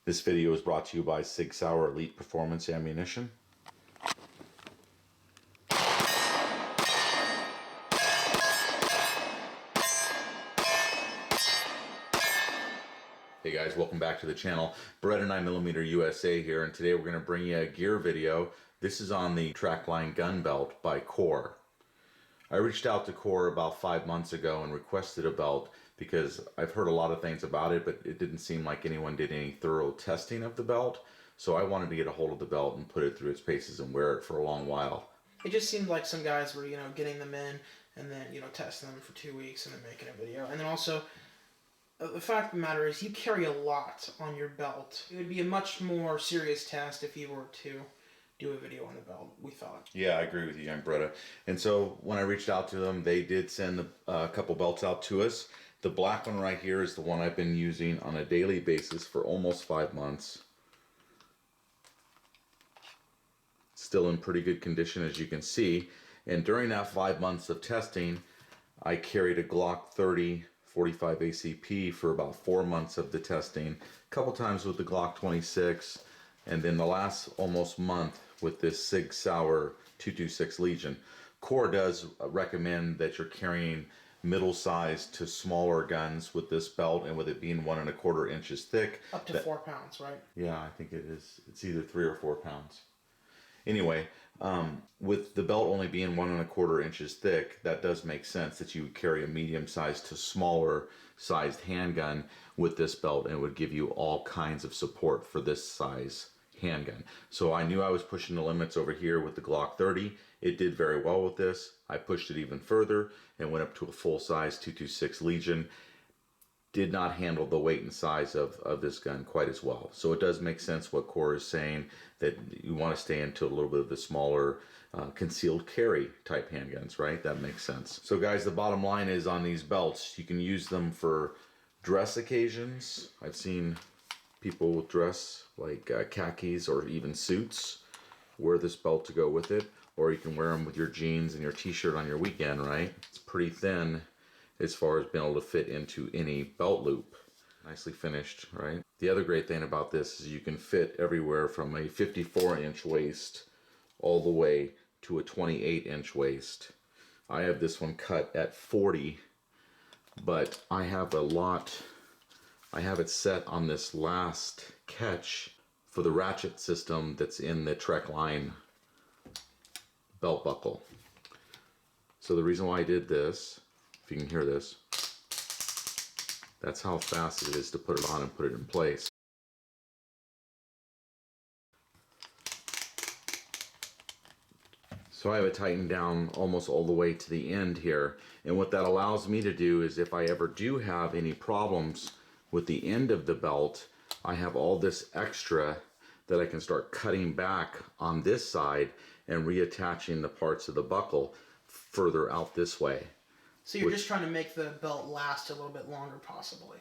This video is brought to you by Sig Sauer Elite Performance Ammunition. Hey guys, welcome back to the channel. Beretta 9mm USA here, and today we're going to bring you a gear video. This is on the TRAKLINE gun belt by Core. I reached out to Core about 5 months ago and requested a belt because I've heard a lot of things about it, but it didn't seem like anyone did any thorough testing of the belt. So I wanted to get a hold of the belt and put it through its paces and wear it for a long while. It just seemed like some guys were, getting them in and then, testing them for 2 weeks and then making a video. And then also, the fact of the matter is you carry a lot on your belt. It would be a much more serious test if you were to do a video on the belt, we thought. Yeah, I agree with you, young Beretta. And so when I reached out to them, they did send a couple belts out to us. The black one right here is the one I've been using on a daily basis for almost 5 months. Still in pretty good condition, as you can see. And during that 5 months of testing, I carried a Glock 30 45 ACP for about 4 months of the testing, a couple times with the Glock 26, and then the last almost month with this Sig Sauer 226 Legion. Core does recommend that you're carrying middle-sized to smaller guns with this belt, and with it being 1 1/4 inches thick. Up to 4 pounds, right? Yeah, I think it is. It's either 3 or 4 pounds. Anyway, with the belt only being 1 1/4 inches thick, that does make sense that you would carry a medium-sized to smaller sized handgun with this belt, and it would give you all kinds of support for this size handgun. So I knew I was pushing the limits over here with the Glock 30. It did very well with this. I pushed it even further and went up to a full-size 226 Legion. Did not handle the weight and size of this gun quite as well. So it does make sense what Core is saying, that you want to stay into a little bit of the smaller concealed carry type handguns, right? That makes sense. So guys, the bottom line is on these belts, you can use them for dress occasions. I've seen people dress like khakis or even suits, wear this belt to go with it, or you can wear them with your jeans and your t-shirt on your weekend, right? It's pretty thin as far as being able to fit into any belt loop. Nicely finished, right? The other great thing about this is you can fit everywhere from a 54-inch waist all the way to a 28-inch waist. I have this one cut at 40, but I have it set on this last catch for the ratchet system that's in the TRAKLINE belt buckle. So the reason why I did this, if you can hear this, that's how fast it is to put it on and put it in place. So I have it tightened down almost all the way to the end here, and what that allows me to do is if I ever do have any problems with the end of the belt, I have all this extra that I can start cutting back on this side and reattaching the parts of the buckle further out this way. So you're just trying to make the belt last a little bit longer, possibly.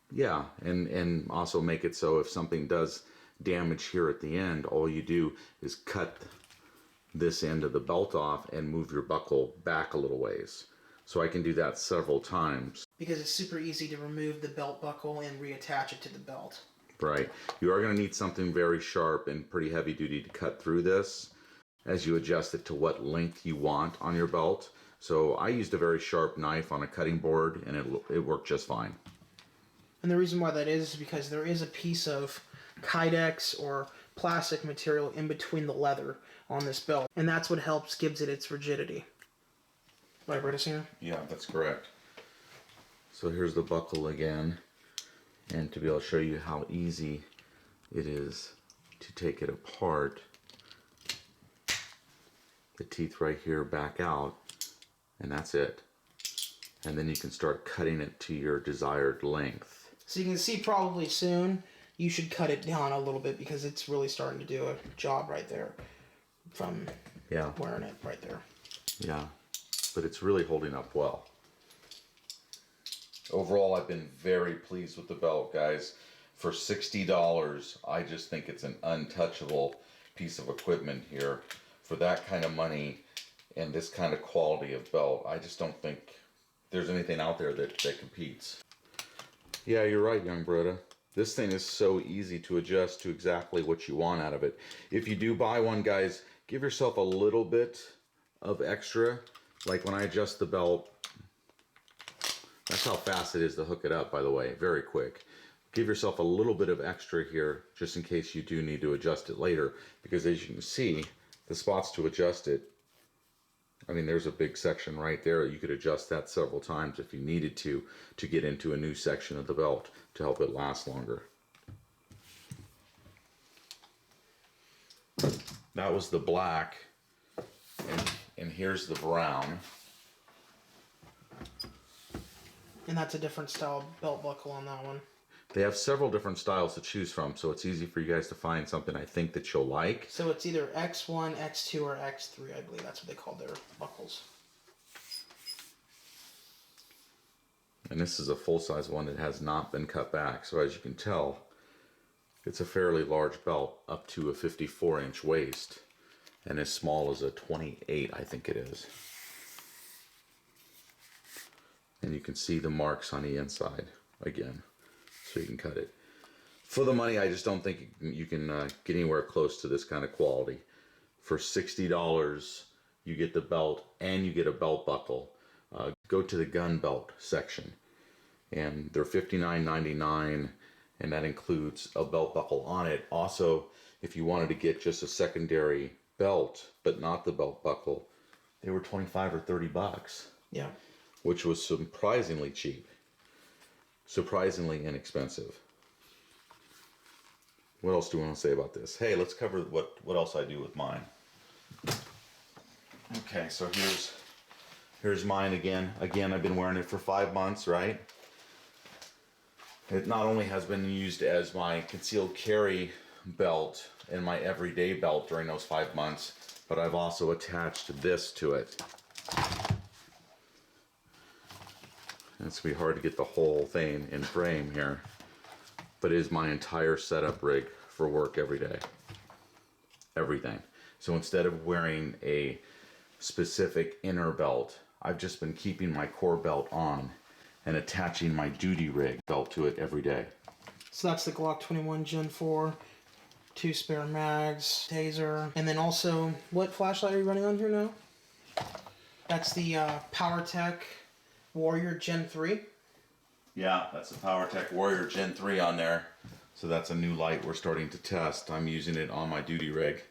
Yeah, and also make it so if something does damage here at the end, all you do is cut this end of the belt off and move your buckle back a little ways. So I can do that several times. Because it's super easy to remove the belt buckle and reattach it to the belt. Right. You are going to need something very sharp and pretty heavy duty to cut through this as you adjust it to what length you want on your belt. So I used a very sharp knife on a cutting board, and it worked just fine. And the reason why that is because there is a piece of Kydex or plastic material in between the leather on this belt, and that's what gives it its rigidity. Right, Brandon? Yeah, that's correct. So here's the buckle again, and to be able to show you how easy it is to take it apart, the teeth right here back out, and that's it. And then you can start cutting it to your desired length. So you can see probably soon you should cut it down a little bit because it's really starting to do a job right there from wearing it right there. Yeah, but it's really holding up well. Overall, I've been very pleased with the belt, guys. For $60, I just think it's an untouchable piece of equipment here. For that kind of money and this kind of quality of belt, I just don't think there's anything out there that competes. Yeah, you're right, young Beretta. This thing is so easy to adjust to exactly what you want out of it. If you do buy one, guys, give yourself a little bit of extra. Like when I adjust the belt, that's how fast it is to hook it up, by the way, very quick. Give yourself a little bit of extra here just in case you do need to adjust it later, because as you can see, the spots to adjust it, I mean, there's a big section right there. You could adjust that several times if you needed to get into a new section of the belt to help it last longer. That was the black, and here's the brown. And that's a different style belt buckle on that one. They have several different styles to choose from, so it's easy for you guys to find something I think that you'll like. So it's either X1, X2, or X3, I believe. That's what they call their buckles. And this is a full-size one that has not been cut back, so as you can tell, it's a fairly large belt, up to a 54-inch waist, and as small as a 28, I think it is. And you can see the marks on the inside again, so you can cut it. For the money, I just don't think you can get anywhere close to this kind of quality. For $60, you get the belt and you get a belt buckle. Go to the gun belt section, and they're $59.99, and that includes a belt buckle on it. Also, if you wanted to get just a secondary belt, but not the belt buckle, they were 25 or 30 bucks. Yeah. Which was surprisingly cheap. Surprisingly inexpensive. What else do we want to say about this? Hey, let's cover what else I do with mine. Okay, so here's mine again. Again, I've been wearing it for 5 months, right? It not only has been used as my concealed carry belt and my everyday belt during those 5 months, but I've also attached this to it. It's going to be hard to get the whole thing in frame here, but it is my entire setup rig for work every day. Everything. So instead of wearing a specific inner belt, I've just been keeping my core belt on and attaching my duty rig belt to it every day. So that's the Glock 21 Gen 4, 2 spare mags, taser, and then also, what flashlight are you running on here now? That's the PowerTech Warrior Gen 3. Yeah, that's the PowerTech Warrior Gen 3 on there. So that's a new light we're starting to test. I'm using it on my duty rig.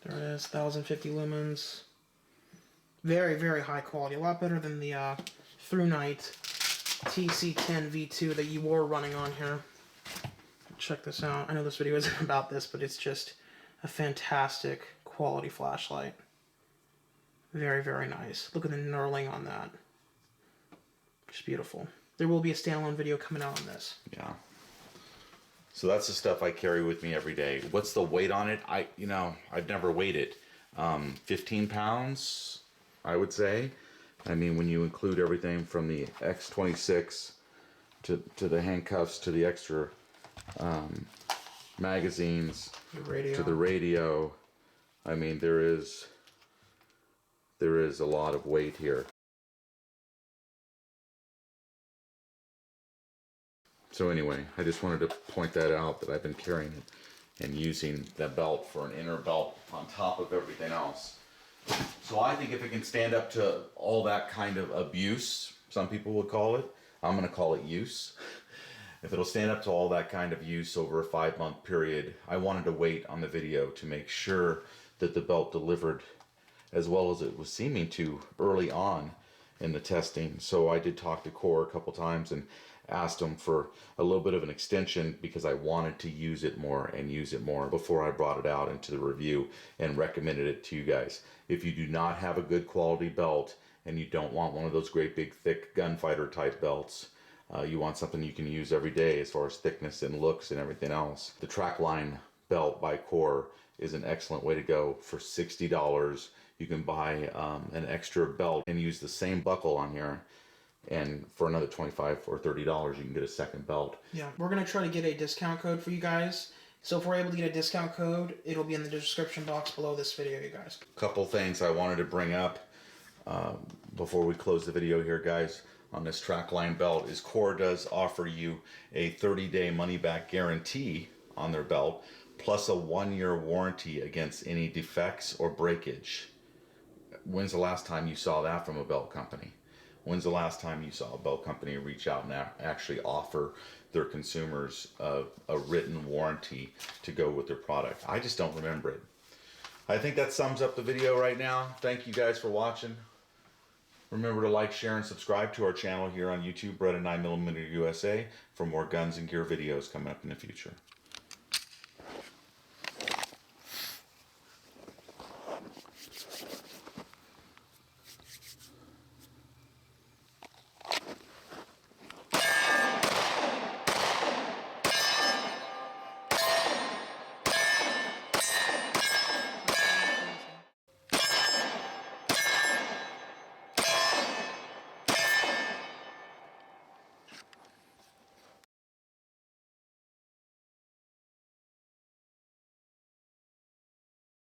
There it is, 1050 lumens. Very, very high quality. A lot better than the Through Night TC10 V2 that you were running on here. Check this out. I know this video isn't about this, but it's just a fantastic quality flashlight. Very, very nice. Look at the knurling on that. Just beautiful. There will be a standalone video coming out on this. Yeah. So that's the stuff I carry with me every day. What's the weight on it? I've never weighed it. 15 pounds, I would say. I mean, when you include everything from the X26 to the handcuffs to the extra magazines to the radio, I mean, there is a lot of weight here. So anyway, I just wanted to point that out, that I've been carrying it and using that belt for an inner belt on top of everything else. So I think if it can stand up to all that kind of abuse, some people would call it, I'm going to call it use. If it'll stand up to all that kind of use over a 5-month period, I wanted to wait on the video to make sure that the belt delivered as well as it was seeming to early on in the testing. So I did talk to Core a couple times and asked them for a little bit of an extension because I wanted to use it more before I brought it out into the review and recommended it to you guys. If you do not have a good quality belt and you don't want one of those great big thick gunfighter type belts, you want something you can use every day as far as thickness and looks and everything else, the TRAKLINE belt by Core is an excellent way to go. For $60 you can buy an extra belt and use the same buckle on here, and for another $25 or $30 you can get a second belt. Yeah, we're going to try to get a discount code for you guys. So if we're able to get a discount code, it'll be in the description box below this video, you guys. Couple things I wanted to bring up before we close the video here, guys. on this TRAKLINE belt is Core does offer you a 30-day money-back guarantee on their belt, plus a 1-year warranty against any defects or breakage. When's the last time you saw that from a belt company? When's the last time you saw a belt company reach out and actually offer their consumers a written warranty to go with their product? I just don't remember it. I think that sums up the video right now. Thank you guys for watching. Remember to like, share, and subscribe to our channel here on YouTube, Beretta 9mm USA, for more guns and gear videos coming up in the future.